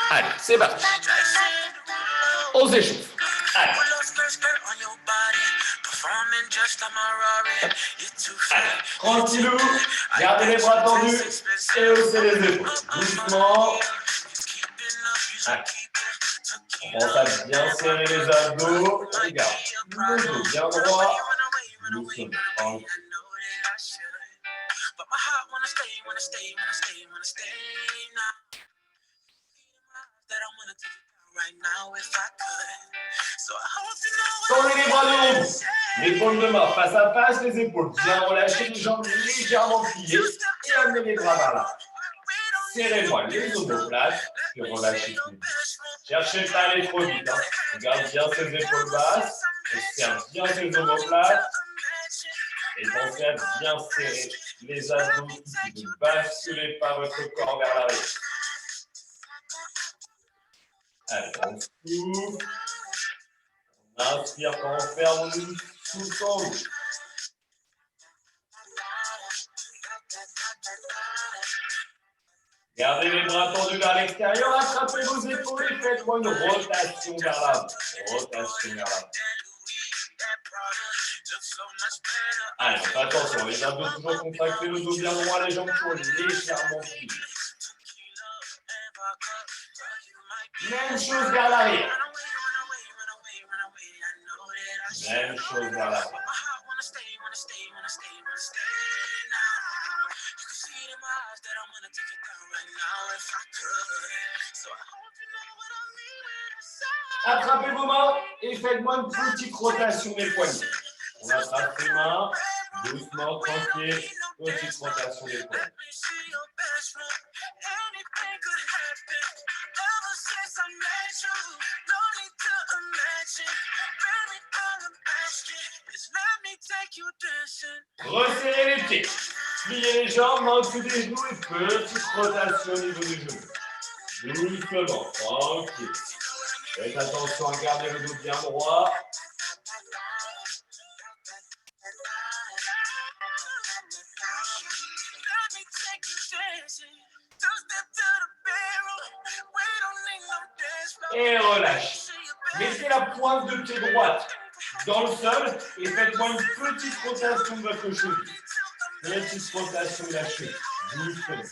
Allez, c'est parti. On s'échauffe. Allez. Allez, tranquillou, gardez les bras tendus et haussez les épaules. Doucement. Allez. On pense à bien serrer les abdos. On garde le dos bien droit. Doucement. Tranquille. Tendez les bras de haut. Les paumes de main face à face, les épaules bien relâchées, les jambes légèrement pliées et amenez les bras vers là. Serrez-moi les omoplates et relâchez tout. Cherchez pas à aller trop vite. On garde bien ses épaules basses, on serre bien ses omoplates et pensez à bien serrer les abdos qui ne basculez pas votre corps vers l'arrière. Allez, on souffle. On inspire quand on ferme, on souffle en haut. Gardez les bras tendus vers l'extérieur, attrapez vos épaules et faites-moi une rotation vers l'avant. Rotation vers l'avant. Allez, attention, les abdos toujours contractés, le dos bien droit, les jambes toujours légèrement pliées. Même chose vers l'arrière. Même chose vers l'arrière. Attrapez vos mains et faites-moi une petite rotation des poignets. On attrape les mains, doucement, tranquille, petite rotation des poignets. Resserrez les pieds, pliez les jambes, mains au-dessus des genoux et petite rotation au niveau des genoux. Doucement, tranquille. Faites attention à garder le dos bien droit. Et relâchez. Mettez la pointe de pied droite dans le sol et faites-moi une petite rotation de votre cheville. Petite rotation de la cheville. Doucement.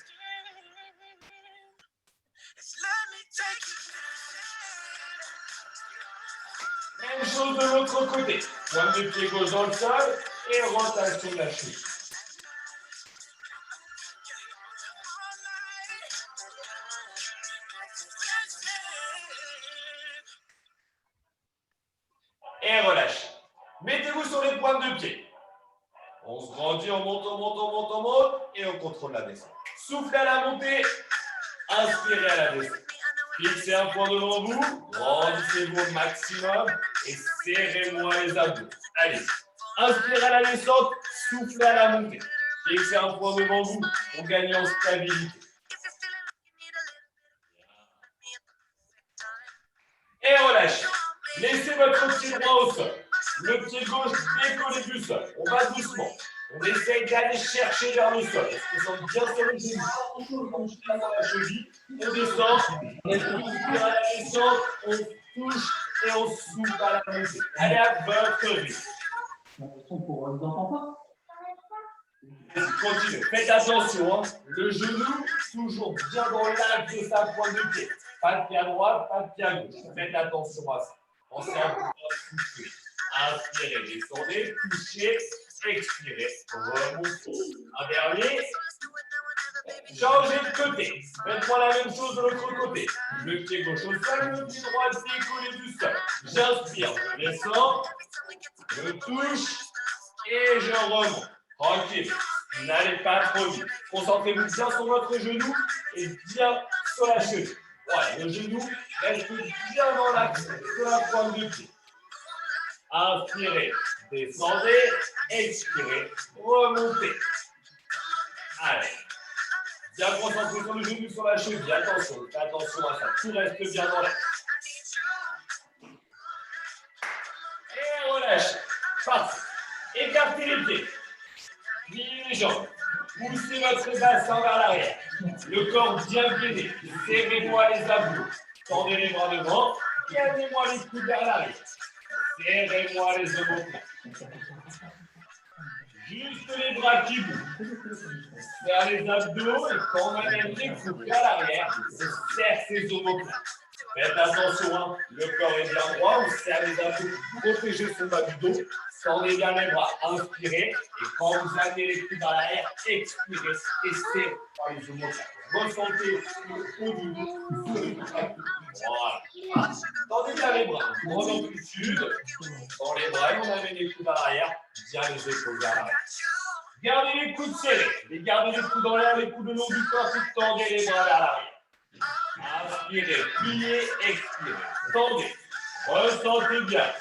Même chose de l'autre côté. Pointe de pied gauche dans le sol et rotation de la cheville. Et relâchez. Mettez-vous sur les pointes de pied. On se grandit, on monte, on monte, on monte, on monte et on contrôle la descente. Soufflez à la montée, inspirez à la descente. Fixez un point devant vous, grandissez-vous au maximum et serrez-moi les abdos. Allez, inspirez à la descente, soufflez à la montée. Fixez un point devant vous pour gagner en stabilité. Et relâchez. Laissez votre pied droit au sol. Le pied gauche décollé du sol. On va doucement. On essaye d'aller chercher vers le sol. On se sent bien sur le genou. On touche dans la cheville. On descend. On inspire à la descente. On touche et on souffle à la montée. Allez à votre rythme. Continuez. Faites attention. Le genou toujours bien dans l'axe de sa pointe de pied. Pas de pied à droite, pas de pied à gauche. Faites attention à ça. Pensez à bien souffler. Inspirez, descendez, touchez, expirez, remontez. Un dernier. Changez de côté. Faites-moi la même chose de l'autre côté. Le pied gauche au sol, le pied droit décollé du sol. J'inspire, je descends, je touche et je remonte. Tranquille. N'allez pas trop vite. Concentrez-vous bien sur votre genou et bien sur la cheville. Voilà, le genou reste bien dans l'axe de la pointe de pied. Inspirez, descendez, expirez, remontez. Allez. Bien concentré sur le genou, sur la cheville. Attention, faites attention à ça. Tout reste bien dans l'axe. Et relâchez. Parfait. Écartez les pieds. Pliez les jambes. Poussez votre bassin vers l'arrière. Le corps bien gainé. Serrez-moi les abdos. Tendez les bras devant. Gardez-moi les coudes vers l'arrière. Serrez-moi les omoplates. Juste les bras qui bougent. Serre les abdos et quand on amène les coudes vers l'arrière, on serre ses omoplates. Faites attention, hein. Le corps est bien droit, on serre les abdos pour protéger son bas du dos. Tendez bien les bras, inspirez. Et quand vous amenez les coudes vers l'arrière, expirez et serrez par les omoplates. Ressentez le haut du dos. Voilà. Tendez bien les bras. Grande amplitude. Dans les bras, et on amène les coudes à l'arrière. Bien les épaules vers l'arrière. Gardez les coudes serrés. Et gardez les coudes en l'air, les coudes le long du corps. Et tendez les bras vers l'arrière. Inspirez, pliez, expirez. Tendez. Ressentez bien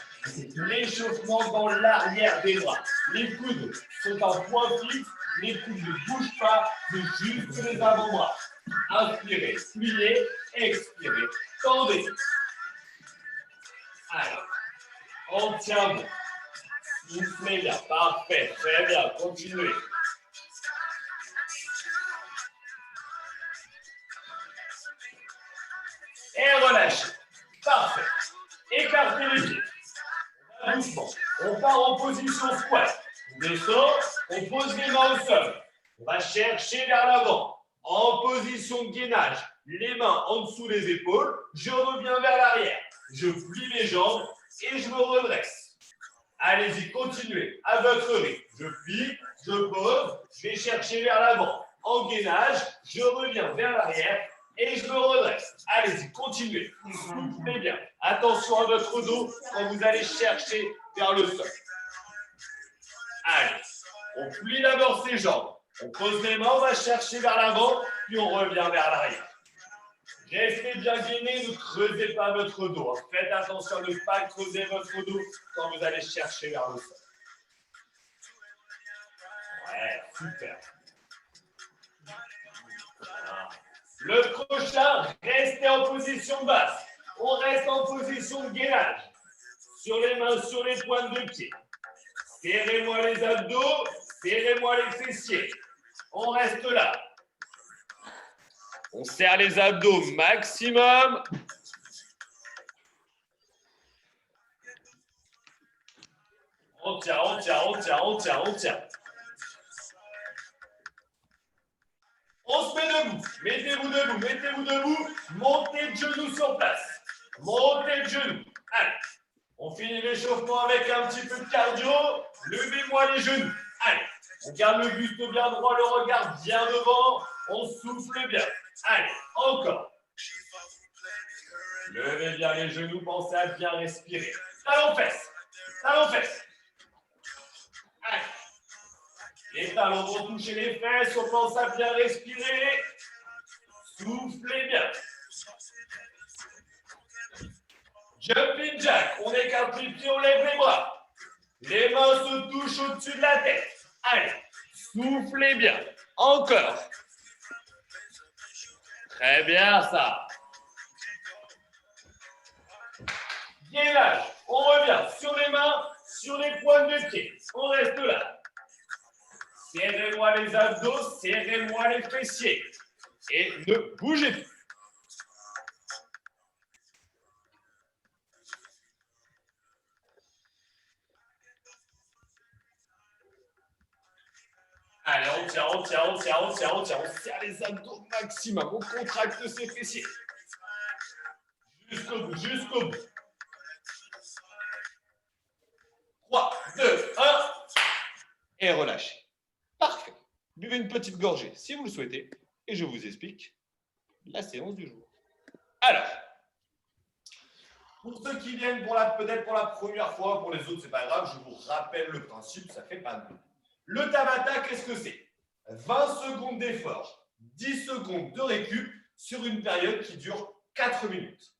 l'échauffement dans l'arrière des bras. Les coudes sont en point fixe. Les coudes ne bougent pas, mais juste les avant-bras. Inspirez, pliez, expirez. Tendez. Alors, on tient bon. Soufflez bien. Parfait. Très bien. Continuez. Et relâchez. Parfait. Écartez les pieds. Doucement. On part en position squat. On descend, on pose les mains au sol. On va chercher vers l'avant. En position de gainage. Les mains en dessous des épaules. Je reviens vers l'arrière. Je plie mes jambes et je me redresse. Allez-y, continuez à votre rythme. Je plie, je pose, je vais chercher vers l'avant. En gainage, je reviens vers l'arrière. Et je me redresse. Allez-y, continuez. Soufflez bien. Attention à votre dos quand vous allez chercher vers le sol. Allez, on plie d'abord ses jambes. On pose les mains, on va chercher vers l'avant, puis on revient vers l'arrière. Restez bien gainé, ne creusez pas votre dos. Faites attention à ne pas creuser votre dos quand vous allez chercher vers le sol. Ouais, super. Voilà. Le prochain, restez en position basse. On reste en position de gainage. Sur les mains, sur les pointes de pied. Serrez-moi les abdos, serrez-moi les fessiers. On reste là. On serre les abdos maximum. On tient, on tient, on tient, on tient, on tient. On se met debout. Mettez-vous debout, mettez-vous debout. Montez de genoux sur place. Montez de genoux. Allez. On finit l'échauffement avec un petit peu de cardio. Levez-moi les genoux. Allez. On garde le buste bien droit, le regard bien devant. On souffle bien. Allez, encore. Levez bien les genoux, pensez à bien respirer. Talons fesses. Talons fesses. Allez. Les talons vont toucher les fesses, on pense à bien respirer. Soufflez bien. Jumping jack, on écarte les pieds, on lève les bras. Les mains se touchent au-dessus de la tête. Allez, soufflez bien. Encore. Très bien, ça. Gainage, on revient sur les mains, sur les pointes de pied. On reste là. Serrez-moi les abdos, serrez-moi les fessiers. Et ne bougez plus. Allez, on tient, on tient, on tient, on tient, on tient. On serre les abdos au maximum. On contracte ses fessiers. Jusqu'au bout, jusqu'au bout. 3, 2, 1. Et relâchez. Parfait. Buvez une petite gorgée si vous le souhaitez. Et je vous explique la séance du jour. Alors, pour ceux qui viennent peut-être pour la première fois, pour les autres, c'est pas grave, je vous rappelle le principe, ça fait pas de mal. Le Tabata, qu'est-ce que c'est? 20 secondes d'effort, 10 secondes de récup sur une période qui dure 4 minutes.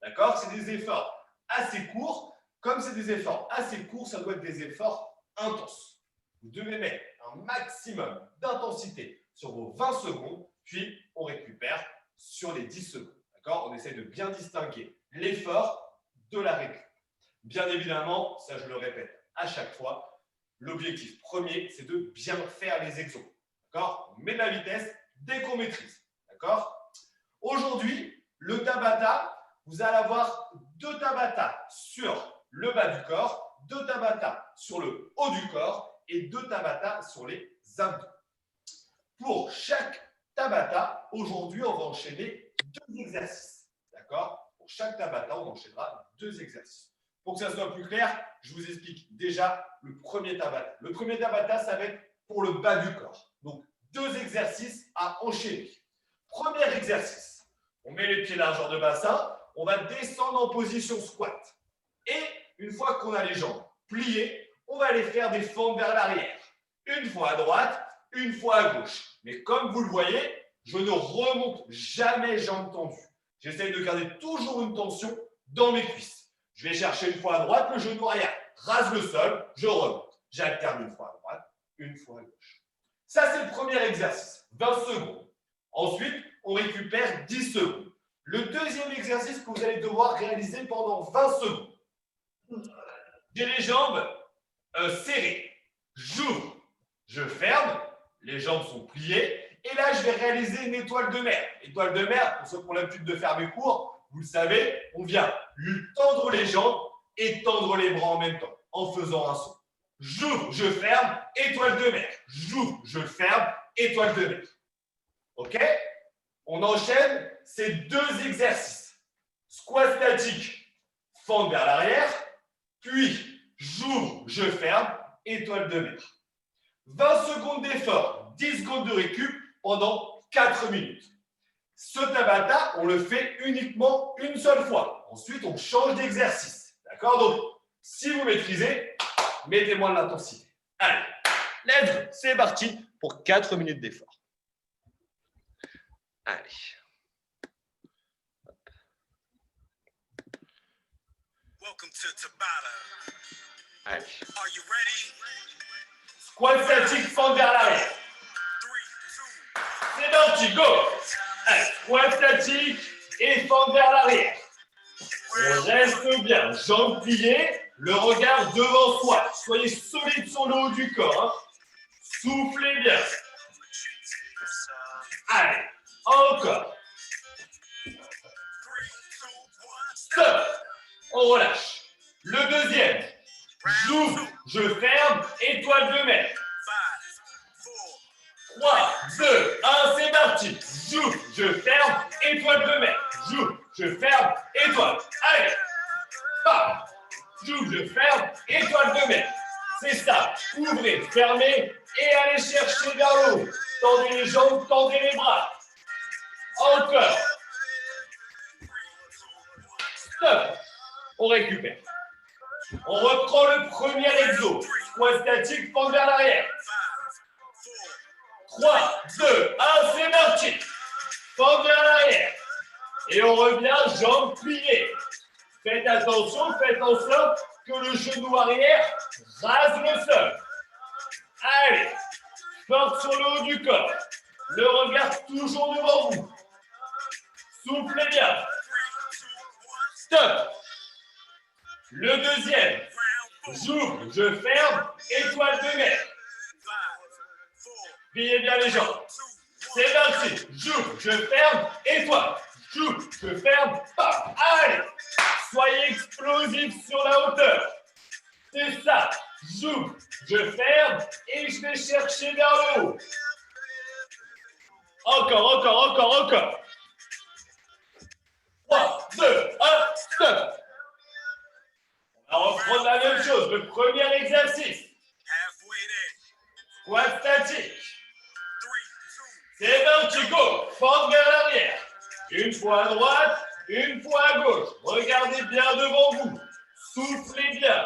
D'accord? C'est des efforts assez courts. Comme c'est des efforts assez courts, ça doit être des efforts intenses. Vous devez mettre un maximum d'intensité sur vos 20 secondes, puis on récupère sur les 10 secondes. D'accord? On essaie de bien distinguer l'effort de la récup. Bien évidemment, ça je le répète à chaque fois, l'objectif premier, c'est de bien faire les exos. D'accord? On met de la vitesse dès qu'on maîtrise. D'accord? Aujourd'hui, le Tabata, vous allez avoir 2 Tabata sur le bas du corps, 2 Tabata sur le haut du corps et 2 Tabata sur les abdos. Pour chaque Tabata, aujourd'hui, on va enchaîner 2 exercices. D'accord? Pour chaque Tabata, on enchaînera 2 exercices. Pour que ça soit plus clair, je vous explique déjà le premier Tabata. Le premier Tabata, ça va être pour le bas du corps. Donc, 2 exercices à enchaîner. Premier exercice, on met les pieds largeur de bassin, on va descendre en position squat. Et une fois qu'on a les jambes pliées, on va les faire des fentes vers l'arrière. Une fois à droite, une fois à gauche. Mais comme vous le voyez, je ne remonte jamais jambes tendues. J'essaye de garder toujours une tension dans mes cuisses. Je vais chercher une fois à droite, le genou arrière. Rase le sol, je remonte. J'alterne une fois à droite, une fois à gauche. Ça, c'est le premier exercice, 20 secondes. Ensuite, on récupère 10 secondes. Le deuxième exercice que vous allez devoir réaliser pendant 20 secondes. J'ai les jambes serrées. J'ouvre, je ferme, les jambes sont pliées. Et là, je vais réaliser une étoile de mer. Étoile de mer, pour ceux qui ont l'habitude de faire mes cours, vous le savez, on vient lui tendre les jambes et tendre les bras en même temps, en faisant un saut. J'ouvre, je ferme, étoile de mer. J'ouvre, je ferme, étoile de mer. OK? On enchaîne ces 2 exercices. Squat statique, fente vers l'arrière, puis j'ouvre, je ferme, étoile de mer. 20 secondes d'effort, 10 secondes de récup pendant 4 minutes. Ce Tabata, on le fait uniquement une seule fois. Ensuite, on change d'exercice. D'accord? Donc, si vous maîtrisez, mettez-moi de l'intensité. Allez, let's go. C'est parti pour 4 minutes d'effort. Allez. Welcome to Tabata. Allez. Are you ready? Squat statique, fente vers l'arrière. C'est parti, go! Allez, squat statique et fente vers l'arrière. On reste bien, jambes pliées, le regard devant soi. Soyez solide sur le haut du corps. Hein. Soufflez bien. Allez, encore. Stop. On relâche. Le deuxième. J'ouvre, je ferme, étoile de mer. 3, 2, 1, c'est parti. J'ouvre, je ferme, étoile de mer. J'ouvre, je ferme, étoile. Allez. Bam. J'ouvre, je ferme, étoile de mer. C'est ça. Ouvrez, fermez et allez chercher vers le haut. Tendez les jambes, tendez les bras. Encore. Stop. On récupère. On reprend le premier exo. Squat statique, fente vers l'arrière. 3, 2, 1, c'est parti. Fente vers l'arrière. Et on revient, jambes pliées. Faites attention en sorte que le genou arrière rase le sol. Allez, porte sur le haut du corps. Le regard toujours devant vous. Soufflez bien. Stop. Le deuxième. J'ouvre, je ferme, étoile de mer. Pliez bien les jambes. C'est parti. J'ouvre, je ferme, étoile. J'ouvre, je ferme, paf. Allez. Soyez explosif sur la hauteur. C'est ça. J'ouvre, je ferme et je vais chercher vers le haut. Encore. 3, 2, 1, stop. On va reprendre la même chose. Le premier exercice. Squat statique. C'est parti, go. Fente vers l'arrière. Une fois à droite, une fois à gauche. Regardez bien devant vous. Soufflez bien.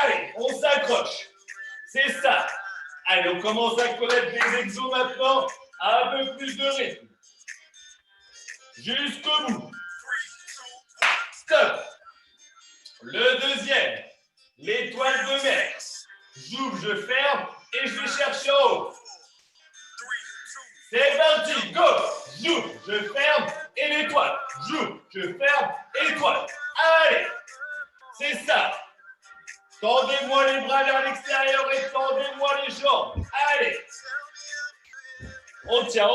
Allez, on s'accroche. C'est ça. Allez, on commence à connaître les exos maintenant. Un peu plus de rythme. Jusqu'au bout. Stop. Le deuxième. L'étoile de mer. J'ouvre, je ferme et je vais chercher en haut. C'est parti, go. J'ouvre, je ferme et l'étoile. J'ouvre, je ferme, étoile. Allez. C'est ça. Tendez-moi les bras vers l'extérieur et tendez-moi les jambes. Allez. On tient.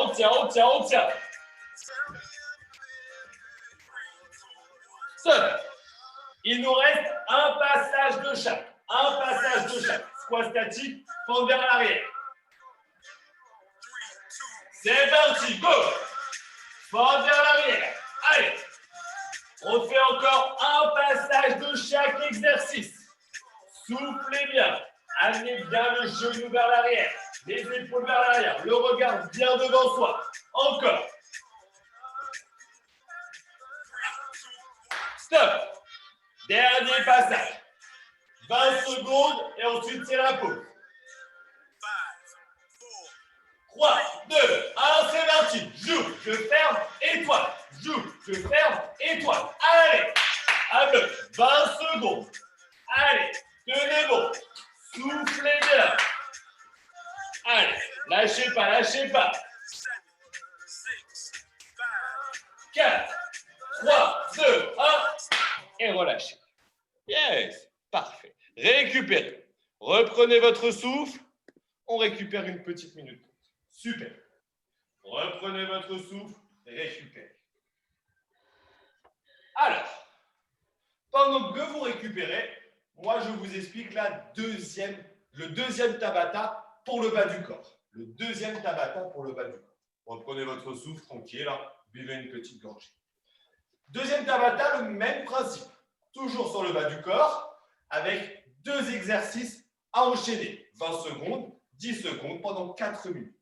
Stop. Il nous reste un passage de chaque. Un passage de chaque. Squat statique, pente vers l'arrière. C'est parti, go. Pente vers l'arrière. Allez. On fait encore un passage de chaque exercice. Soufflez bien. Amenez bien le genou vers l'arrière. Les épaules vers l'arrière. Le regard bien devant soi. Encore. Stop. Dernier passage. 20 secondes et ensuite c'est la pause. 3, 2, 1, c'est parti. Joue, je ferme, étoile. Joue, je ferme, étoile. Allez, à bloc, 20 secondes. Allez, tenez bon. Soufflez bien. Allez, lâchez pas, lâchez pas. 4, 3, 2, 1. Et relâchez. Yes, parfait. Récupérez. Reprenez votre souffle. On récupère une petite minute. Super. Reprenez votre souffle. Récupérez. Alors, pendant que vous récupérez, moi je vous explique le deuxième Tabata pour le bas du corps. Le deuxième Tabata pour le bas du corps. Reprenez votre souffle tranquille. Buvez une petite gorgée. Deuxième Tabata, le même principe. Toujours sur le bas du corps, avec 2 exercices à enchaîner. 20 secondes, 10 secondes pendant 4 minutes.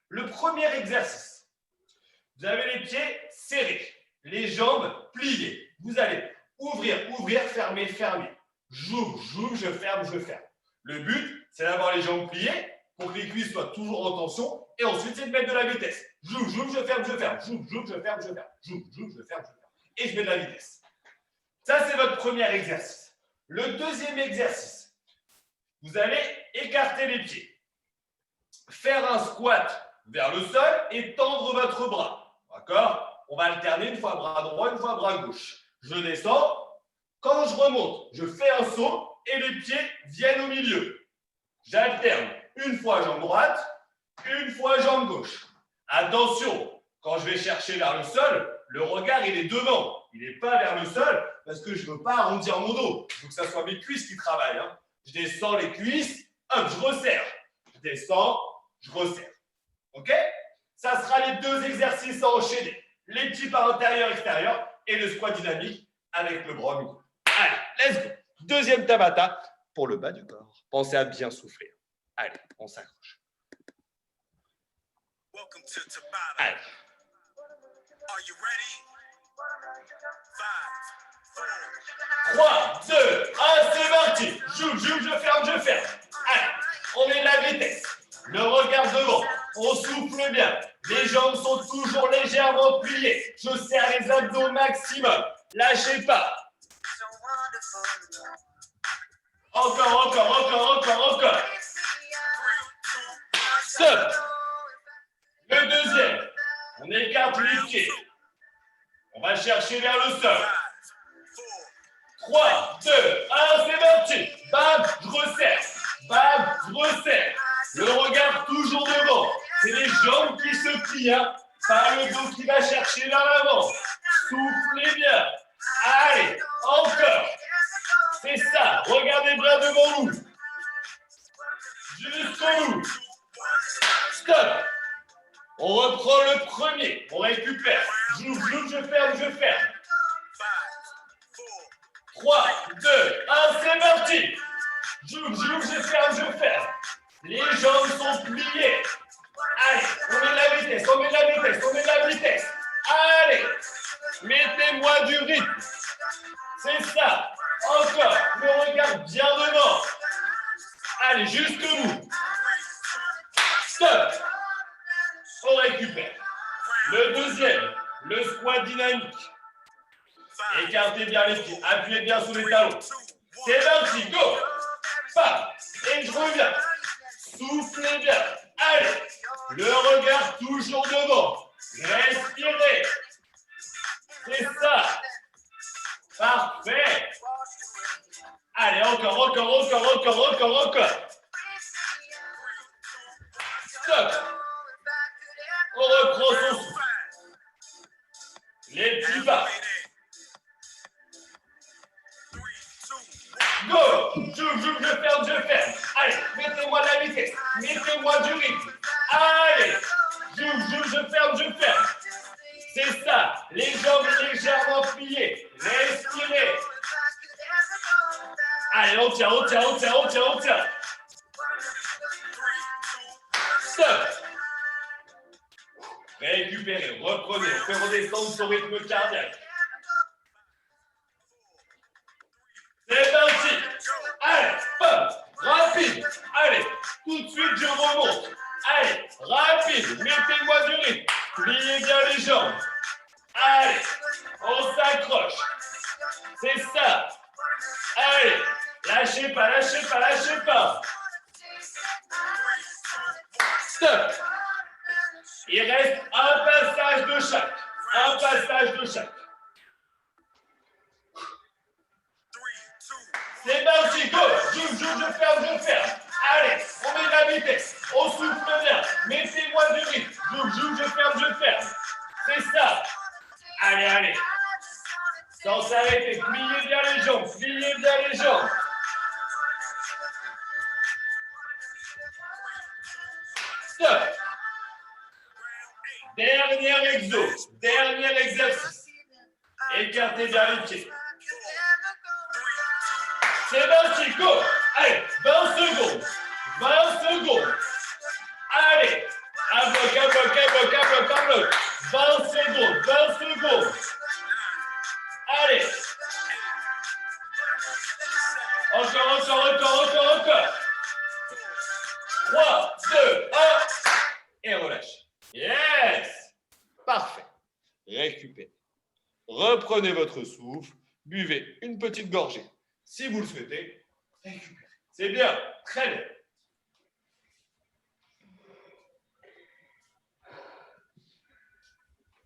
Le premier exercice, vous avez les pieds serrés, les jambes pliées. Vous allez ouvrir, ouvrir, fermer, fermer. J'ouvre, j'ouvre, je ferme, je ferme. Le but, c'est d'avoir les jambes pliées pour que les cuisses soient toujours en tension. Et ensuite, c'est de mettre de la vitesse. J'ouvre, j'ouvre, je ferme, je ferme. J'ouvre, j'ouvre, je ferme, je ferme. J'ouvre, j'ouvre, je ferme, je ferme. Et je mets de la vitesse. Ça, c'est votre premier exercice. Le deuxième exercice, vous allez écarter les pieds. Faire un squat vers le sol et tendre votre bras. D'accord? On va alterner une fois bras droit, une fois bras gauche. Je descends. Quand je remonte, je fais un saut et les pieds viennent au milieu. J'alterne une fois jambe droite, une fois jambe gauche. Attention, quand je vais chercher vers le sol, le regard il est devant. Il n'est pas vers le sol parce que je ne veux pas arrondir mon dos. Il faut que ce soit mes cuisses qui travaillent. Je descends les cuisses, hop, je resserre. Je descends, je resserre. OK? Ça sera les 2 exercices à enchaîner. Les petits par intérieur-extérieur et le squat dynamique avec le bras au milieu. Allez, let's go. Deuxième Tabata pour le bas du corps. Pensez à bien souffler. Allez, on s'accroche. Allez. 3, 2, 1, c'est parti. J'ouvre, j'ouvre, je ferme, je ferme. Allez, on met de la vitesse. Le regard devant. On souffle bien. Les jambes sont toujours légèrement pliées. Je serre les abdos au maximum. Lâchez pas. Encore, encore, encore, encore, encore. Stop. Le deuxième. On écarte les pieds. On va chercher vers le sol. 3, 2, 1, c'est parti. Bam, je resserre. Bam, je resserre. Le regard toujours devant. C'est les jambes qui se plient, pas le dos qui va chercher vers l'avant. Soufflez bien. Allez, encore. C'est ça. Regardez bien devant vous. Jusqu'au bout. Stop. On reprend le premier. On récupère. J'ouvre, j'ouvre, je ferme, je ferme. 3, 2, 1, c'est parti. J'ouvre, j'ouvre, je ferme, je ferme. Les jambes sont pliées. Allez, on met de la vitesse, on met de la vitesse, on met de la vitesse. Allez, mettez-moi du rythme. C'est ça. Encore, le regard bien devant. Allez, jusqu'au bout. Stop. On récupère. Le deuxième, le squat dynamique. Écartez bien les pieds, appuyez bien sous les talons. C'est parti, go. Bam. Et je reviens. Soufflez bien. Allez. Le regard toujours devant. Respirez. C'est ça. Parfait. Allez, encore, encore, encore, encore, encore, encore. Stop. On reprend son souffle. Les petits pas. je ferme, je ferme. Allez, mettez-moi de la vitesse. Mettez-moi du rythme. Allez, je ferme, je ferme. C'est ça, les jambes légèrement pliées. Respirez. Allez, on tient, on tient, on tient, on tient, on tient. Stop. Récupérez, reprenez, on fait redescendre son rythme cardiaque. C'est parti. Allez, hop, rapide. Allez, tout de suite, je remonte. Allez, rapide, mettez-moi du rythme. Pliez bien les jambes. Allez, on s'accroche. C'est ça. Allez, lâchez pas, lâchez pas, lâchez pas. Stop. Il reste un passage de chaque. Un passage de chaque. C'est parti, go. Je ferme, je ferme. Allez, on met de la vitesse. On souffle bien. Mettez-moi du rythme. Je ferme, je ferme. C'est ça. Allez, allez. Sans s'arrêter. Pliez bien les jambes. Pliez bien les jambes. Stop. Dernier exo. Dernier exercice. Écartez bien les pieds. C'est parti, go. Allez, 20 secondes. 20 secondes. Allez. Un bloc, un bloc, un bloc, un bloc, un bloc. 20 secondes, 20 secondes. Allez. Encore. 3, 2, 1. Et relâche. Yes. Parfait. Récupérez. Reprenez votre souffle. Buvez une petite gorgée. Si vous le souhaitez, récupérez. C'est bien. Très bien.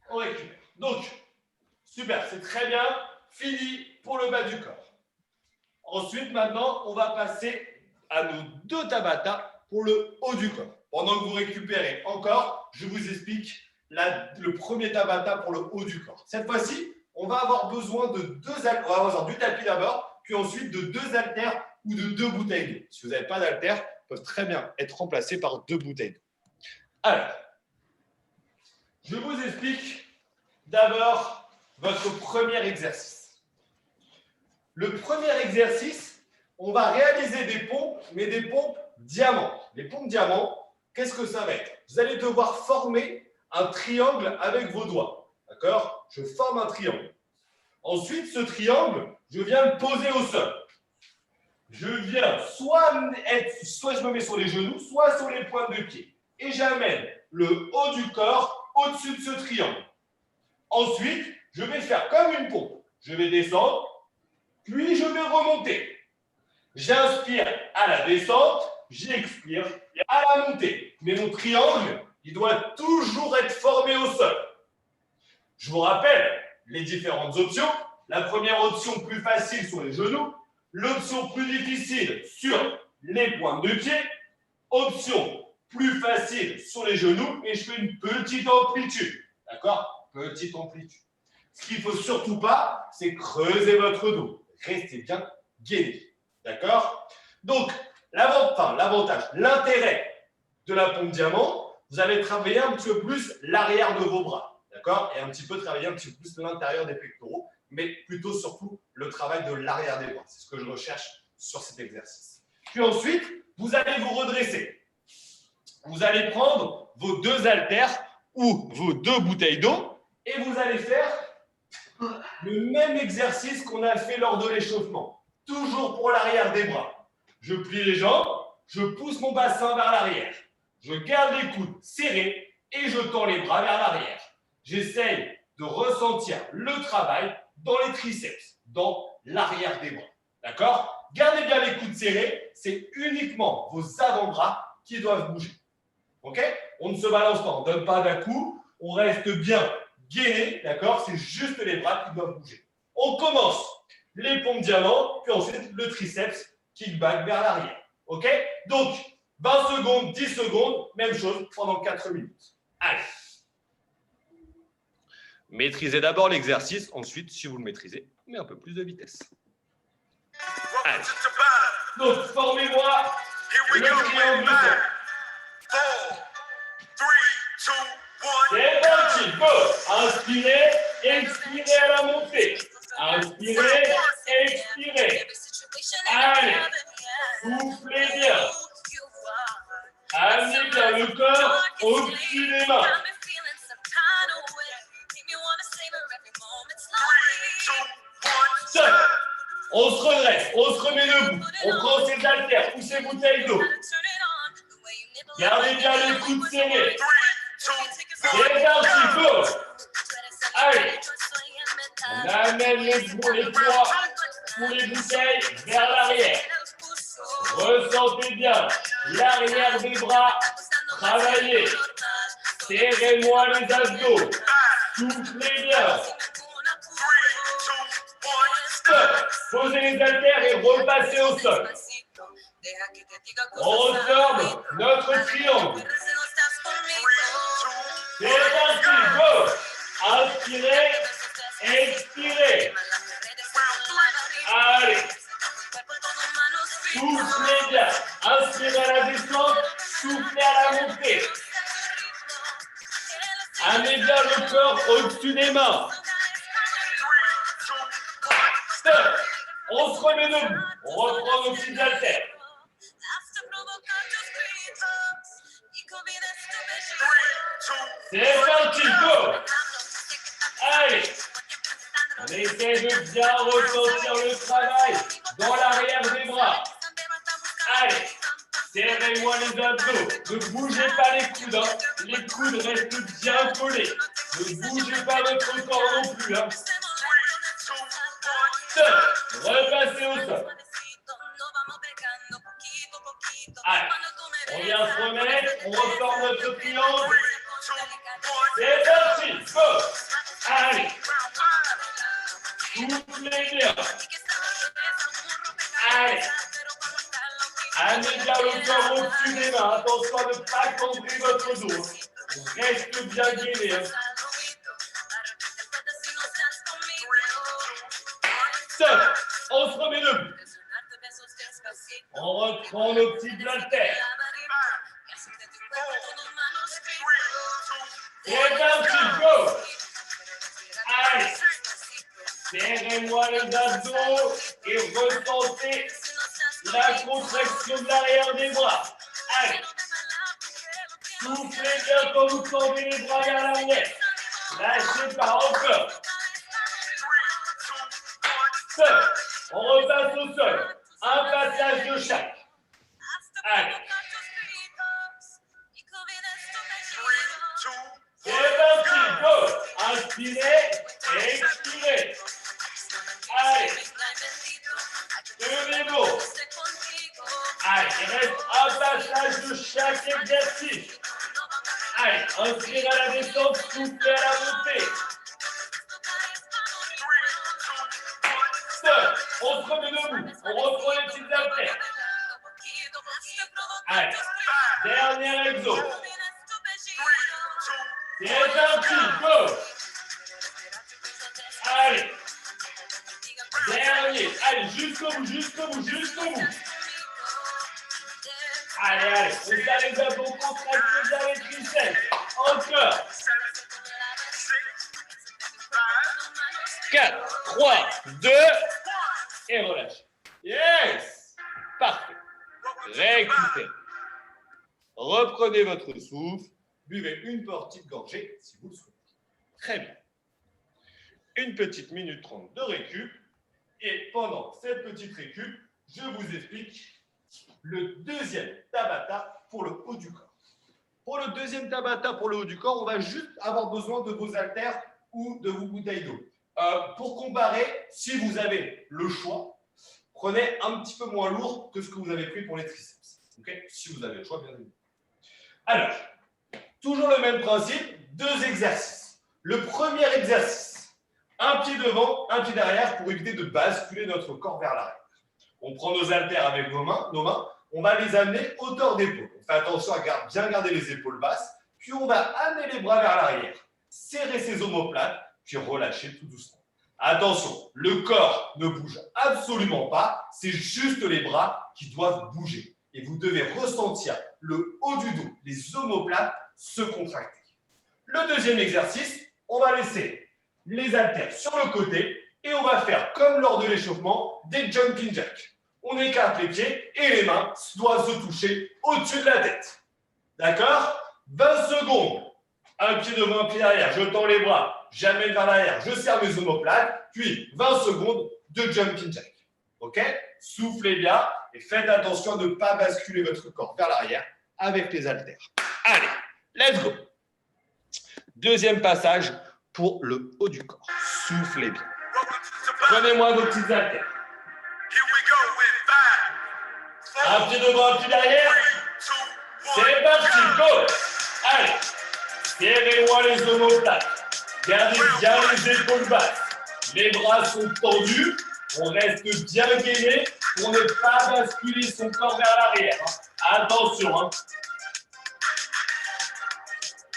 On récupère. Donc, super, c'est très bien. Fini pour le bas du corps. Ensuite, maintenant, on va passer à nos 2 Tabata pour le haut du corps. Pendant que vous récupérez encore, je vous explique le premier Tabata pour le haut du corps. Cette fois-ci, on va avoir besoin de 2 haltères. On va avoir du tapis d'abord, puis ensuite de 2 haltères ou de 2 bouteilles d'eau. Si vous n'avez pas d'haltères, ils peuvent très bien être remplacés par 2 bouteilles d'eau. Alors, je vous explique d'abord votre premier exercice. Le premier exercice, on va réaliser des pompes, mais des pompes diamants. Les pompes diamants, qu'est-ce que ça va être? Vous allez devoir former un triangle avec vos doigts. D'accord? Je forme un triangle. Ensuite, ce triangle, je viens le poser au sol. Je viens soit je me mets sur les genoux, soit sur les pointes de pied. Et j'amène le haut du corps au-dessus de ce triangle. Ensuite, je vais faire comme une pompe. Je vais descendre, puis je vais remonter. J'inspire à la descente, j'expire à la montée. Mais mon triangle, il doit toujours être formé au sol. Je vous rappelle les différentes options. La première option plus facile sur les genoux. L'option plus difficile sur les pointes de pied. Option plus facile sur les genoux. Et je fais une petite amplitude. D'accord? Petite amplitude. Ce qu'il ne faut surtout pas, c'est creuser votre dos. Restez bien gainé. D'accord? Donc, l'avantage, l'intérêt de la pompe diamant, vous allez travailler un petit peu plus l'arrière de vos bras. D'accord? Et un petit peu travailler un petit peu plus l'intérieur des pectoraux, mais plutôt surtout le travail de l'arrière des bras. C'est ce que je recherche sur cet exercice. Puis ensuite, vous allez vous redresser. Vous allez prendre vos 2 haltères ou vos 2 bouteilles d'eau et vous allez faire le même exercice qu'on a fait lors de l'échauffement. Toujours pour l'arrière des bras. Je plie les jambes, je pousse mon bassin vers l'arrière. Je garde les coudes serrés et je tends les bras vers l'arrière. J'essaye de ressentir le travail dans les triceps, dans l'arrière des bras. D'accord? Gardez bien les coudes serrés, c'est uniquement vos avant-bras qui doivent bouger. Ok? On ne se balance pas, on ne donne pas d'un coup, on reste bien gainé, d'accord? C'est juste les bras qui doivent bouger. On commence les pompes diamant, puis ensuite le triceps kickback vers l'arrière. Ok? Donc, 20 secondes, 10 secondes, même chose pendant 4 minutes. Allez. Maîtrisez d'abord l'exercice, ensuite, si vous le maîtrisez, mais un peu plus de vitesse. Allez. Donc, formez-moi le triangle du sol. C'est parti, go! Inspirez, expirez à la montée. Inspirez, expirez. Allez, soufflez bien. Amenez bien le corps au-dessus des mains. Stop. On se redresse, on se remet debout. On prend ses haltères ou ses bouteilles d'eau. Gardez bien les coudes serrés. C'est parti, go! Allez, on amène les poids ou les bouteilles vers l'arrière. Ressentez bien l'arrière des bras. Travaillez. Serrez-moi les abdos. Soufflez bien. Stop. Posez les haltères et repassez au sol. On reforme notre triangle. C'est parti, go! Inspirez, expirez. Allez. Soufflez bien. Inspirez à la descente, soufflez à la montée. Amenez bien le corps au-dessus des mains. Stop. On se remet debout. On reprend nos petits haltères. C'est parti, go! Allez! On essaie de bien ressentir le travail dans l'arrière des bras. Allez! Serrez-moi les abdos. Ne bougez pas les coudes. Hein. Les coudes restent bien collés. Ne bougez pas votre corps non plus. Hein. Stop! Repassez au sol. Allez! On vient se remettre. On reforme notre triangle. C'est parti, go! Allez! Soufflez bien. Allez! Amenez bien le corps au-dessus des mains. Attention à ne pas cambrer votre dos. Reste bien gainé. Hein. Stop! On se remet debout. On reprend nos petites haltères. C'est parti, go! Allez! Serrez-moi les abdos et ressentez la contraction de l'arrière des bras. Allez! Soufflez bien quand vous tendez les bras vers l'arrière. Lâchez pas encore. Stop! On repasse au sol. Un passage de chaque. Allez! C'est parti, go! Inspirez et expirez. Allez! Tenez-vous. Allez, il reste un passage de chaque exercice. Allez, inspirez à la descente, soufflez à la montée. Stop! On se remet debout. On reprend les petites haltères. Allez, dernier exo. C'est parti, go! Allez! Dernier! Allez, jusqu'au bout, jusqu'au bout, jusqu'au bout! Allez, allez! On a les abdos contractés bien les triceps. Encore! 4, 3, 2, et relâche. Yes! Parfait. Récupérez. Reprenez votre souffle. Buvez une petite gorgée si vous le souhaitez. Très bien. Une petite minute 30 de récup. Et pendant cette petite récup, je vous explique le deuxième Tabata pour le haut du corps. Pour le deuxième Tabata pour le haut du corps, on va juste avoir besoin de vos haltères ou de vos bouteilles d'eau. Pour comparer, si vous avez le choix, prenez un petit peu moins lourd que ce que vous avez pris pour les triceps. Okay, si vous avez le choix, bien évidemment. Alors, toujours le même principe, 2 exercices. Le premier exercice, un pied devant, un pied derrière pour éviter de basculer notre corps vers l'arrière. On prend nos haltères avec nos mains, on va les amener hauteur d'épaule. On fait attention à bien garder les épaules basses, puis on va amener les bras vers l'arrière. Serrer ses omoplates, puis relâcher tout doucement. Attention, le corps ne bouge absolument pas, c'est juste les bras qui doivent bouger. Et vous devez ressentir le haut du dos, les omoplates se contracter. Le deuxième exercice, on va laisser les haltères sur le côté et on va faire, comme lors de l'échauffement, des jumping jacks. On écarte les pieds et les mains doivent se toucher au-dessus de la tête. D'accord? 20 secondes. Un pied devant, un pied derrière. Je tends les bras, j'amène vers l'arrière, je serre mes omoplates, puis 20 secondes de jumping jack. Ok? Soufflez bien et faites attention à ne pas basculer votre corps vers l'arrière avec les haltères. Allez, let's go. Deuxième passage pour le haut du corps. Soufflez bien. Prenez-moi vos petites haltères. Un pied devant, un pied derrière. C'est parti, go! Allez, serrez-moi les omoplates. Gardez bien les épaules basses. Les bras sont tendus. On reste bien gainé pour ne pas basculer son corps vers l'arrière. Attention. Hein.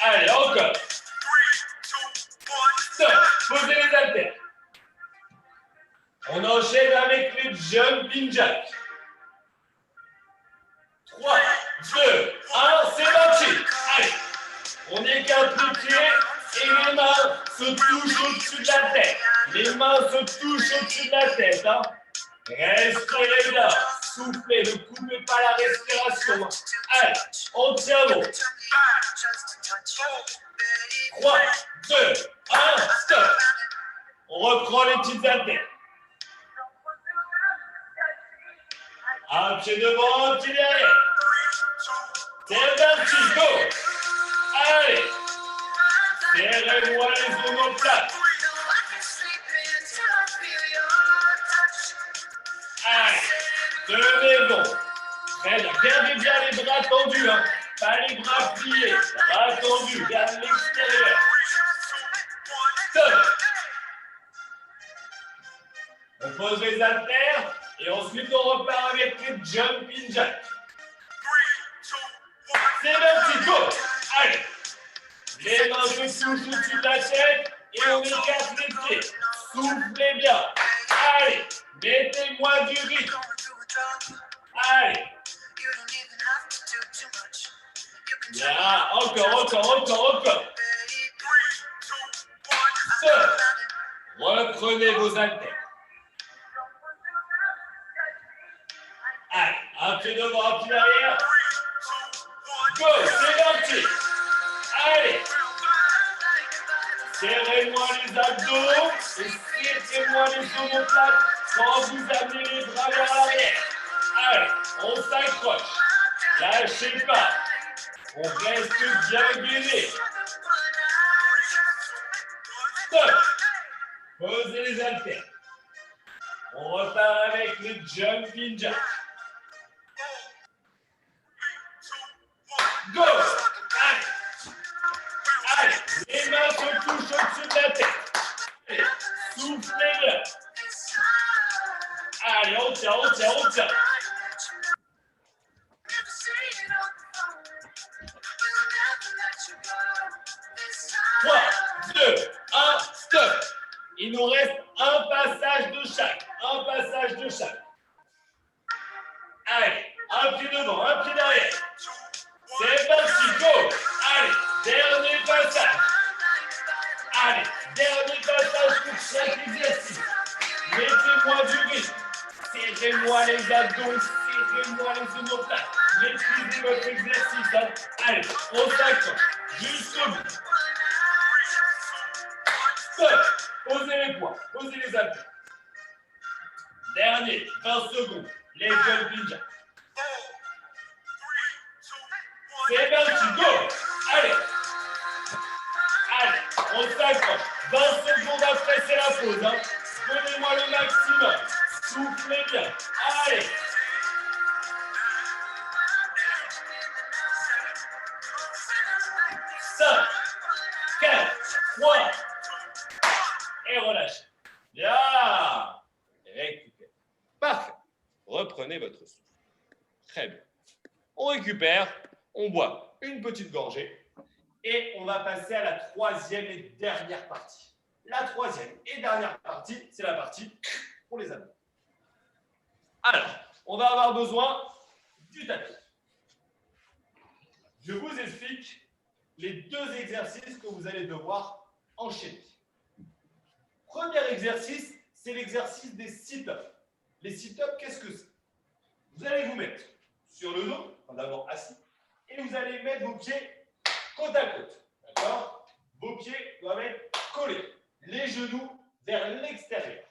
Allez, encore. Stop. Posez les haltères. On enchaîne avec les jumping jacks. 3, 2, 1, c'est parti. Allez, on écarte les pieds et les mains se touchent au-dessus de la tête. Les mains se touchent au-dessus de la tête. Hein. Respirez bien, soufflez, ne coupez pas la respiration. Allez, on tient bon. 3, 2, 1, stop. On reprend les petites haltères. Un pied devant, un pied derrière. C'est parti, go! Allez! Serrez-moi les omoplates. Allez! Tenez bon. Très bien. Gardez bien les bras tendus, hein. Pas les bras pliés. Bras tendus vers l'extérieur. Stop! On pose les haltères et ensuite on repart avec les jumping jacks. C'est parti, go! Allez! Les mains se touchent au-dessus de la tête et on écarte les pieds. Soufflez bien. Allez! Mettez-moi du rythme. Allez! Bien, encore. Stop! Reprenez vos haltères. Allez, un pied devant, un pied derrière. Go, c'est parti. Allez. Serrez-moi les abdos et serrez-moi les omoplates quand vous amenez les bras vers l'arrière. Allez, on s'accroche. Lâchez pas. On reste bien gainé. Stop. Posez les haltères. On repart avec les jumping jacks. Go! Allez, les mains se touchent au-dessus de la tête. Allez, soufflez bien. Allez, on tient. 3, 2, 1, stop. Il nous reste un passage de chaque. Allez, un pied devant, un pied derrière. C'est parti, go! Allez, dernier passage. Allez, dernier passage pour chaque exercice. Mettez-moi du rythme. Serrez-moi les abdos, serrez-moi les omoplates. Maîtrisez votre exercice. Hein. Allez, on s'accroche jusqu'au bout. Stop! Posez les poids, posez les haltères. Dernier, 20 secondes. Les jumping jacks. C'est parti, go! Allez! On s'accroche. 20 secondes après, c'est la pause. Hein. Donnez-moi le maximum. Soufflez bien. Allez! 5, 4, 3, et relâchez. Bien! Récupérez. Parfait. Reprenez votre souffle. Très bien. On récupère. On boit une petite gorgée et on va passer à la troisième et dernière partie, la troisième et dernière partie, c'est la partie pour les ados. Alors, on va avoir besoin du tapis. Je vous explique les deux exercices que vous allez devoir enchaîner. Premier exercice, c'est l'exercice des sit-ups. Les sit-ups, qu'est-ce que c'est? Vous allez vous mettre sur le dos, d'abord assis, et vous allez mettre vos pieds côte à côte. D'accord? Vos pieds doivent être collés, les genoux vers l'extérieur.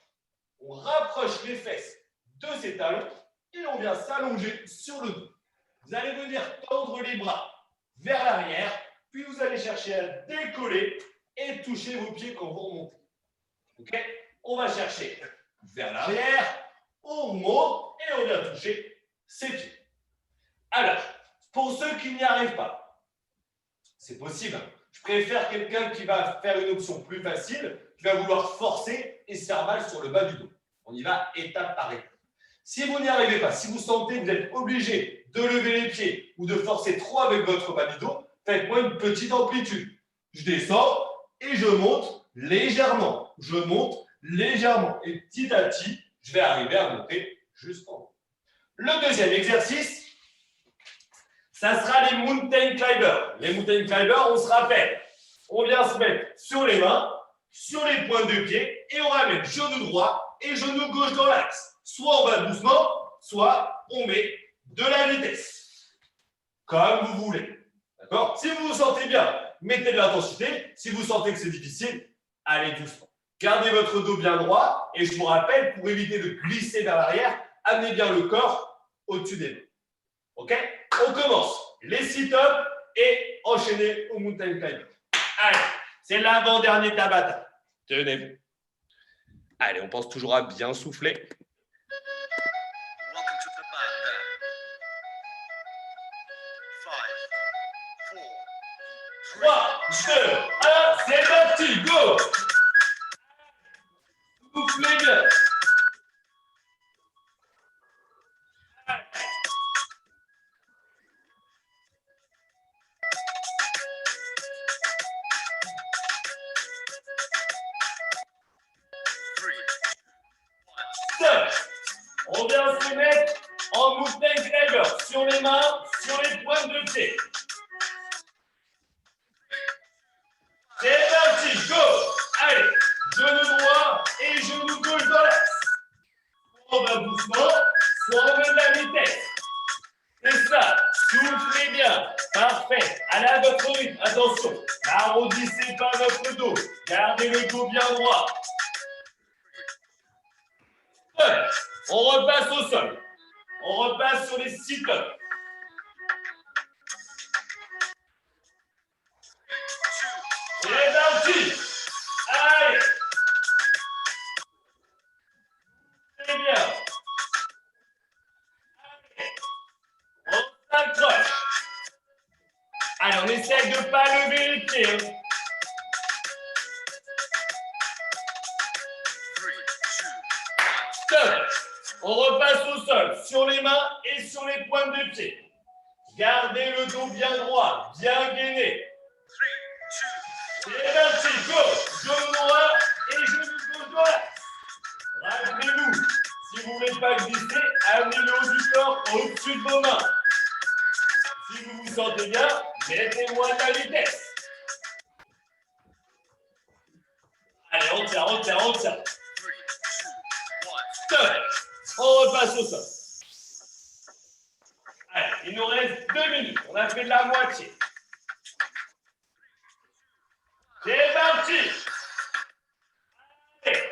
On rapproche les fesses de ces talons et on vient s'allonger sur le dos. Vous allez venir tendre les bras vers l'arrière, puis vous allez chercher à décoller et toucher vos pieds quand vous remontez. Ok? On va chercher vers l'arrière, on remonte et on vient toucher ses pieds. Alors, pour ceux qui n'y arrivent pas, c'est possible. Je préfère quelqu'un qui va faire une option plus facile, qui va vouloir forcer et se faire mal sur le bas du dos. On y va étape par étape. Si vous n'y arrivez pas, si vous sentez que vous êtes obligé de lever les pieds ou de forcer trop avec votre bas du dos, faites-moi une petite amplitude. Je descends et je monte légèrement. Je monte légèrement. Et petit à petit, je vais arriver à monter jusqu'en haut. Le deuxième exercice, ça sera les mountain climbers. Les mountain climbers, on se rappelle, on vient se mettre sur les mains, sur les pointes de pied, et on ramène genou droit et genou gauche dans l'axe. Soit on va doucement, soit on met de la vitesse. Comme vous voulez. D'accord? Si vous vous sentez bien, mettez de l'intensité. Si vous sentez que c'est difficile, allez doucement. Gardez votre dos bien droit. Et je vous rappelle, pour éviter de glisser vers l'arrière, amenez bien le corps au-dessus des mains. OK? On commence. Les sit-ups et enchaînez au mountain climber. Allez, c'est l'avant-dernier Tabata. Tenez-vous. Allez, on pense toujours à bien souffler. 3, 2, 1, c'est parti, go! Soufflez bien. On vient se mettre en mountain climber sur les mains, sur les pointes de pied. C'est parti, go! Allez, genou droit et genou gauche dans l'axe. On va doucement, soit on met de la vitesse. C'est ça, soufflez bien. Parfait. Allez à votre rythme, attention. N'arrondissez pas votre dos. Gardez le dos bien droit. On repasse au sol. On repasse sur les sit-ups. C'est parti. Allez. C'est bien. Allez. On s'accroche. Allez, on essaie de ne pas lever les pieds. Stop. On repasse au sol, sur les mains et sur les pointes de pied. Gardez le dos bien droit, bien gainé. C'est parti, go! Genou droit et genou gauche dans l'axe. Rappelez-vous, si vous ne voulez pas glisser, amenez le haut du corps au-dessus de vos mains. Si vous vous sentez bien, mettez-moi de la vitesse. Allez, on tient, on tient, on tient. Stop. On repasse au sol. Allez, il nous reste 2 minutes. On a fait de la moitié. C'est parti. Allez.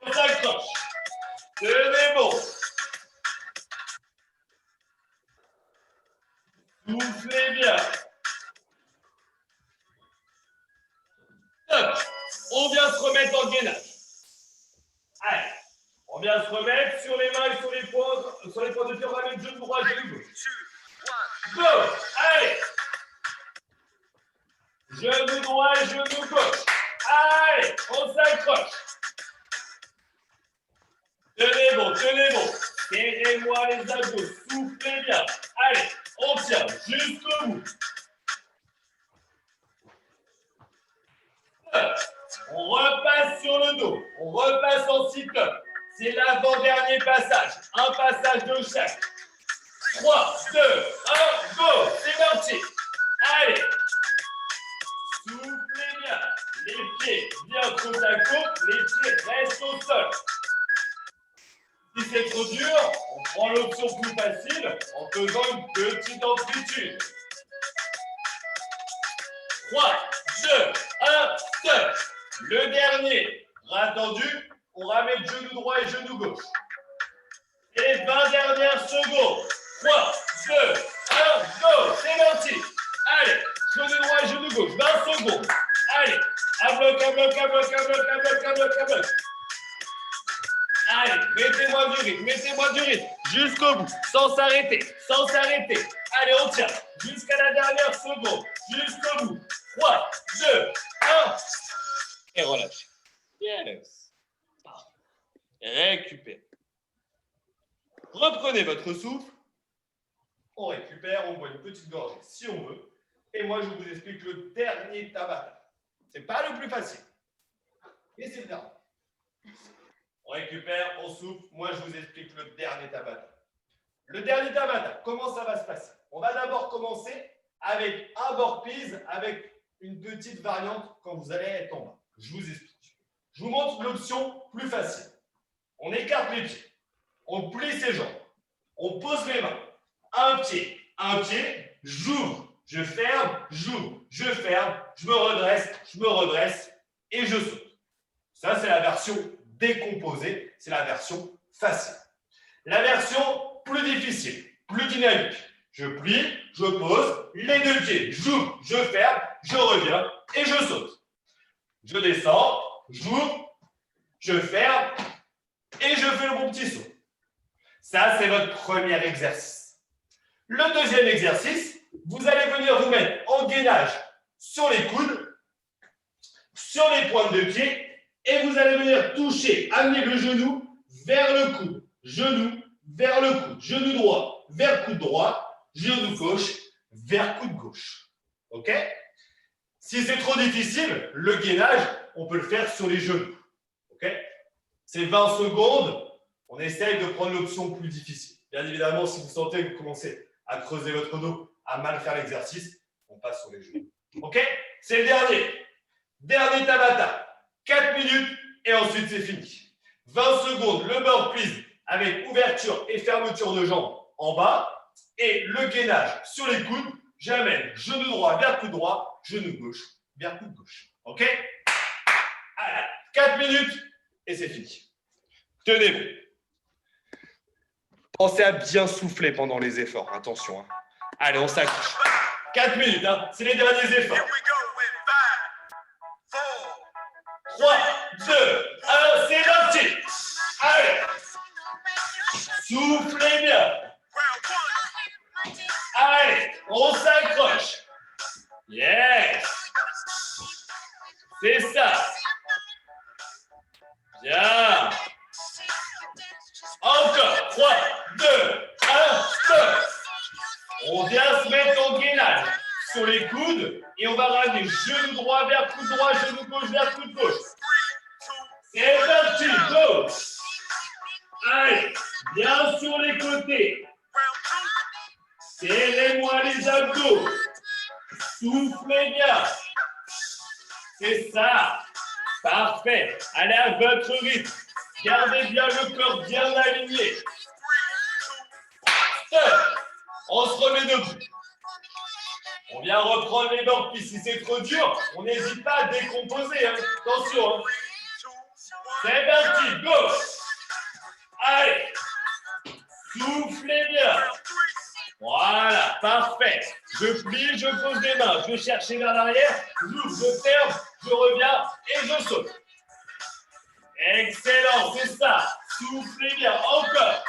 On s'accroche. Tenez bon. Soufflez bien. Stop. On vient se remettre en gainage. Allez. On vient se remettre sur les mains et sur les points de pied. On va mettre genou droit, genou gauche. Go. Allez. Genou droit et genou gauche. Allez. On s'accroche. Tenez bon, tenez bon. Serrez-moi les abdos. Soufflez bien. Allez. On tient jusqu'au bout. On repasse sur le dos. On repasse en sit-up. C'est l'avant-dernier passage. Un passage de chaque. 3, 2, 1, go! C'est parti. Allez. Soufflez bien. Les pieds bien côte à côte. Les pieds restent au sol. Si c'est trop dur, on prend l'option plus facile en faisant une petite amplitude. 3, 2, 1, stop. Le dernier, bras tendu, on ramène genou droit et genou gauche. Et 20 dernières secondes. 3, 2, 1, go. C'est parti. Allez, genou droit et genou gauche. 20 secondes. Allez, à bloc, à bloc, à bloc, à bloc, à bloc, à bloc, à bloc. Allez, mettez-moi du rythme, jusqu'au bout, sans s'arrêter, sans s'arrêter. Allez, on tient, jusqu'à la dernière seconde, jusqu'au bout. 3, 2, 1. Et relâchez. Yes. Récupérez. Reprenez votre souffle. On récupère, on boit une petite gorgée si on veut. Et moi, je vous explique le dernier Tabata. Ce n'est pas le plus facile. Et c'est le dernier. On récupère, on souffle. Moi, je vous explique le dernier Tabata. Le dernier Tabata, comment ça va se passer? On va d'abord commencer avec un burpees, avec une petite variante quand vous allez être en bas. Je vous explique. Je vous montre l'option plus facile. On écarte les pieds. On plie ses jambes. On pose les mains. Un pied, j'ouvre, je ferme, j'ouvre, je ferme, je me redresse et je saute. Ça, c'est la version décomposée, c'est la version facile. La version plus difficile, plus dynamique. Je plie, je pose, les deux pieds, j'ouvre, je ferme, je reviens et je saute. Je descends, j'ouvre, je ferme et je fais le bon petit saut. Ça, c'est votre premier exercice. Le deuxième exercice, vous allez venir vous mettre en gainage sur les coudes, sur les pointes de pied, et vous allez venir toucher, amener le genou vers le coude, genou vers le coude, genou droit vers coude droit, genou gauche vers coude gauche. OK? Si c'est trop difficile, le gainage, on peut le faire sur les genoux. OK? C'est 20 secondes, on essaye de prendre l'option plus difficile. Bien évidemment, si vous sentez que vous commencez à creuser votre dos, à mal faire l'exercice, on passe sur les genoux. OK? C'est le dernier. Dernier Tabata. 4 minutes et ensuite c'est fini. 20 secondes, le burpees avec ouverture et fermeture de jambes en bas. Et le gainage sur les coudes, j'amène genou droit vers coude droit, genou gauche vers coude gauche. OK? Allez, 4 minutes et c'est fini. Tenez-vous. Pensez à bien souffler pendant les efforts. Attention. Hein. Allez, on s'accroche. 4 minutes, hein. C'est les derniers efforts. 3, 2, 1, c'est parti. Allez. Soufflez bien. Allez, on s'accroche. Yes. C'est ça. Bien. Encore. 3, 2, 1, stop. On vient se mettre en gainage sur les coudes et on va ramener genou droit vers coude droit, genou gauche vers coude gauche. C'est parti, go. Allez, bien sur les côtés. Serrez-moi les abdos. Soufflez bien. C'est ça. Parfait. Allez à votre rythme. Gardez bien le corps bien aligné. Stop. On se remet debout. On vient reprendre les burpees. Si c'est trop dur, on n'hésite pas à décomposer. Hein. Attention. Hein. C'est parti, go. Allez. Soufflez bien. Voilà, parfait. Je plie, je pose les mains. Je vais chercher vers l'arrière. J'ouvre, je ferme, je reviens et je saute. Excellent, c'est ça. Soufflez bien. Encore.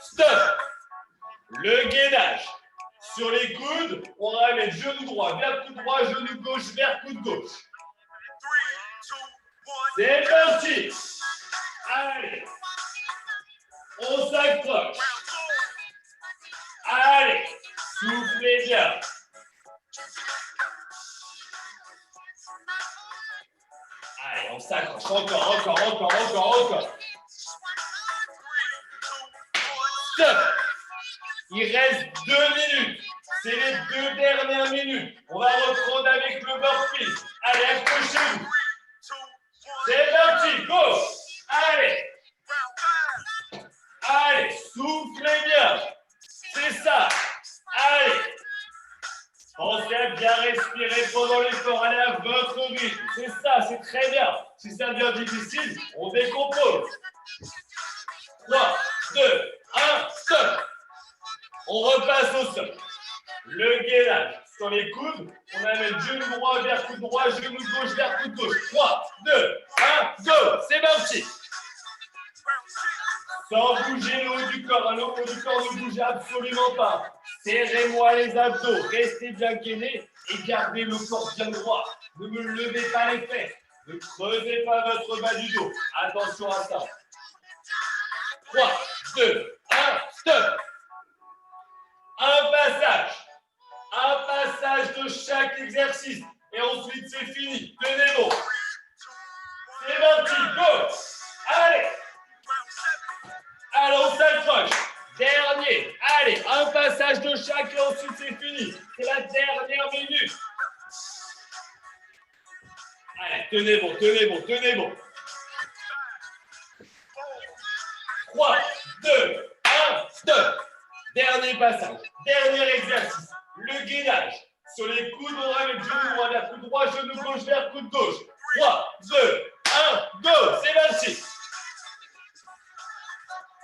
Stop. Le gainage. Sur les coudes, on ramène genou droit vers coude droit, genou gauche vers coude gauche. C'est parti. Allez. On s'accroche. Allez. Soufflez bien. on s'accroche. Encore. Stop. Il reste 2 minutes. C'est les 2 dernières minutes. On va reprendre avec le burpee. Allez, accrochez-vous. C'est parti, go. Allez, soufflez bien. C'est ça. Allez. Pensez à bien respirer pendant l'effort. Allez à votre rythme. C'est ça, c'est très bien. Si ça devient difficile, on décompose. 3, 2, 1, stop. On repasse au sol. Le gainage sur les coudes. On amène genou droit vers coude droit, genou gauche vers coude gauche. 3, 2, 1, go. C'est parti. Sans bouger le haut du corps. Le haut du corps ne bougez absolument pas. Serrez-moi les abdos. Restez bien gainés et gardez le corps bien droit. Ne me levez pas les fesses. Ne creusez pas votre bas du dos. Attention à ça. 3, 2, 1, stop. Un passage de chaque exercice. Et ensuite, c'est fini. Tenez bon. C'est parti, go. Allez, on s'accroche. Dernier. Allez, un passage de chaque et ensuite, c'est fini. C'est la dernière minute. Allez, tenez bon. 3, 2, 1, stop. Dernier passage, dernier exercice, le gainage. Sur les coudes, on ramène genou droit vers coude droit, genou gauche vers coude gauche. 3, 2, 1, go. C'est parti.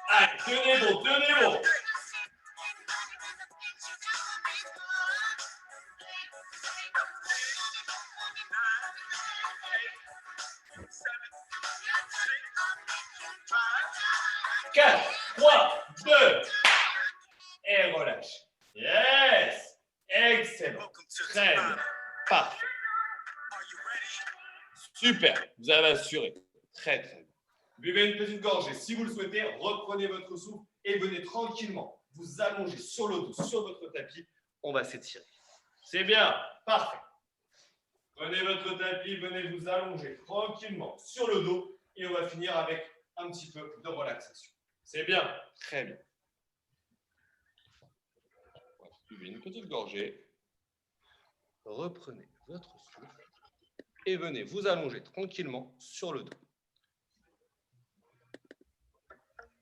Allez, tenez bon. Quatre, 3, 2, et relâche. Yes! Excellent. Très bien. Parfait. Super. Vous avez assuré. Très bien. Buvez une petite gorgée. Si vous le souhaitez, reprenez votre souffle et venez tranquillement vous allonger sur le dos, sur votre tapis. On va s'étirer. C'est bien. Parfait. Prenez votre tapis, venez vous allonger tranquillement sur le dos et on va finir avec un petit peu de relaxation. C'est bien. Très bien. Buvez une petite gorgée. Reprenez votre souffle et venez vous allonger tranquillement sur le dos.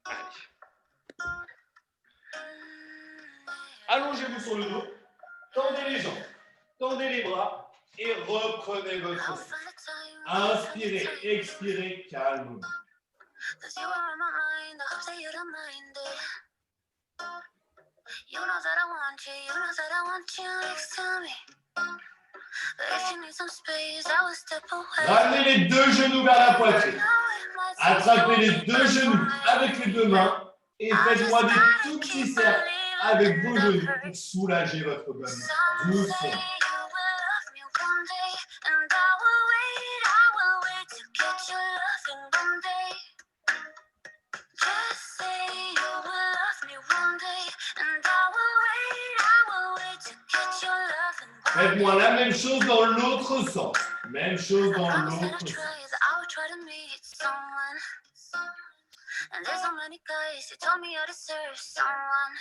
Allez. Allongez-vous sur le dos, tendez les jambes, tendez les bras et reprenez votre souffle. Inspirez, expirez, calmement. Ramenez les 2 genoux vers la poitrine. Attrapez les 2 genoux avec les 2 mains et faites-moi des tout petits cercles avec vos genoux pour soulager votre bas. Doucement. Faites-moi la même chose dans l'autre sens. Même chose dans l'autre sens. And there's so many guys who told me I deserve someone.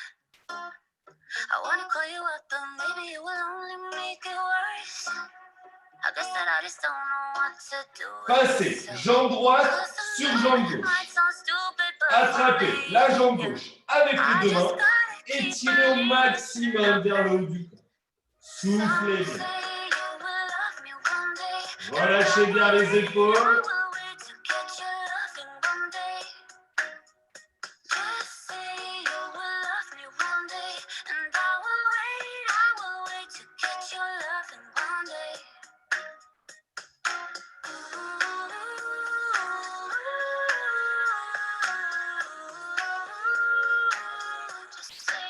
I wanna call you up, but maybe it will only make it worse. I guess that I just don't know what to do. Passez jambe droite sur jambe gauche. Attrapez la jambe gauche avec les 2 mains et tirez au maximum vers le haut du corps. Soufflez bien. Relâchez bien les épaules.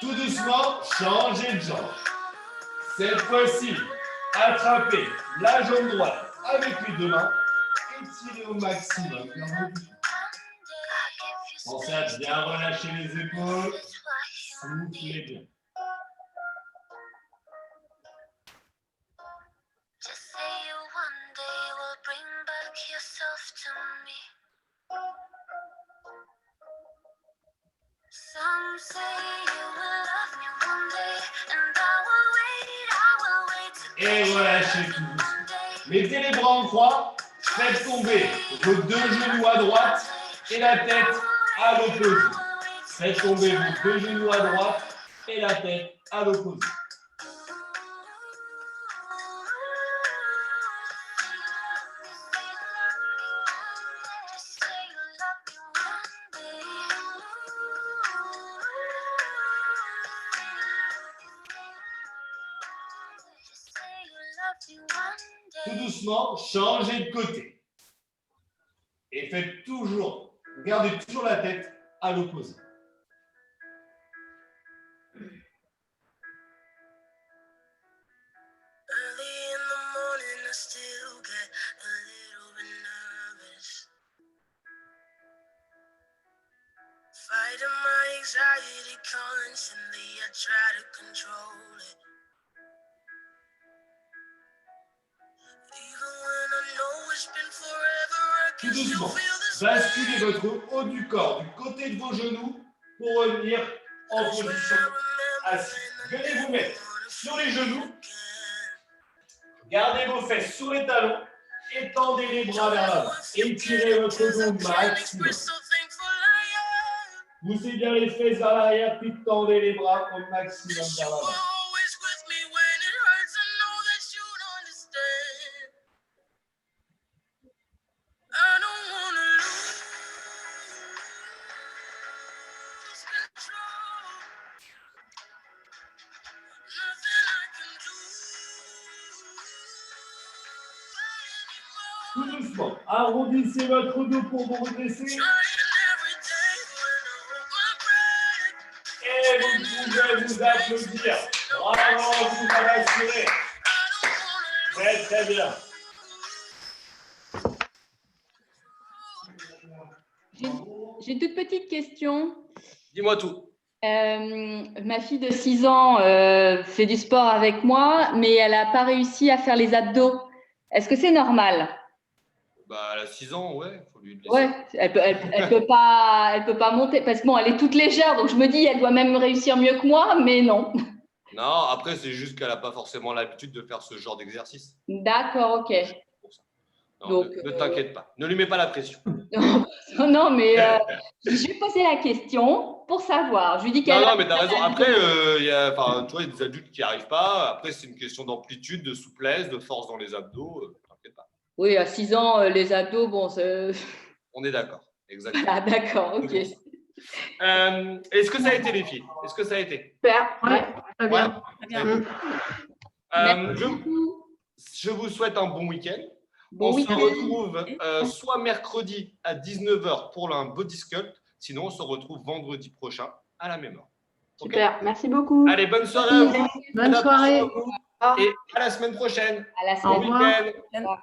Tout doucement, changez de jambe. Cette fois-ci, attrapez la jambe droite avec les 2 mains et tirez au maximum vers le haut. Pensez à bien relâcher les épaules. Soufflez bien. Et relâchez tout doucement. Mettez les bras en croix. Faites tomber vos deux genoux à droite et la tête à l'opposé. Faites tomber vos deux genoux à droite et la tête à l'opposé. Tout doucement, changez de côté. Et faites toujours, gardez toujours la tête à l'opposé. Tout doucement, basculez votre haut du corps du côté de vos genoux pour revenir en position assise. Venez vous mettre sur les genoux, gardez vos fesses sur les talons, étendez les bras vers l'avant, étirez votre dos maximum. Poussez bien les fesses vers l'arrière, puis tendez les bras au maximum vers l'avant. Tout doucement, arrondissez votre dos pour vous redresser. Et vous pouvez vous applaudir. Bravo, vous avez assuré. Très, très bien. J'ai une toute petite question. Dis-moi tout. Ma fille de 6 ans fait du sport avec moi, mais elle n'a pas réussi à faire les abdos. Est-ce que c'est normal? Bah, elle a 6 ans, ouais, faut lui laisser. Ouais, elle peut pas monter parce que bon, elle est toute légère, donc je me dis elle doit même réussir mieux que moi, mais non. Non, après, c'est juste qu'elle n'a pas forcément l'habitude de faire ce genre d'exercice. D'accord, ok. Pour ça. Non, Donc, ne t'inquiète pas, ne lui mets pas la pression. Non, mais je lui ai posé la question pour savoir. Je lui dis qu'elle. Non, mais tu as raison. Après, tu vois, il y a des adultes qui n'y arrivent pas. Après, c'est une question d'amplitude, de souplesse, de force dans les abdos. T'inquiète pas. Oui, à 6 ans, les abdos, bon, c'est. On est d'accord, exactement. Ah, d'accord, ok. Est-ce que ça a été, les filles? Est-ce que ça a été? Super, Ouais, très bien. bien. Je vous souhaite un bon week-end. Bon On week-end. se retrouve soit mercredi à 19h pour un body sculpt, sinon on se retrouve vendredi prochain à la même heure. Okay. Super, merci beaucoup. Allez, bonne soirée à vous. Bonne soirée. Et à la semaine prochaine. À la Au semaine revoir. Week-end.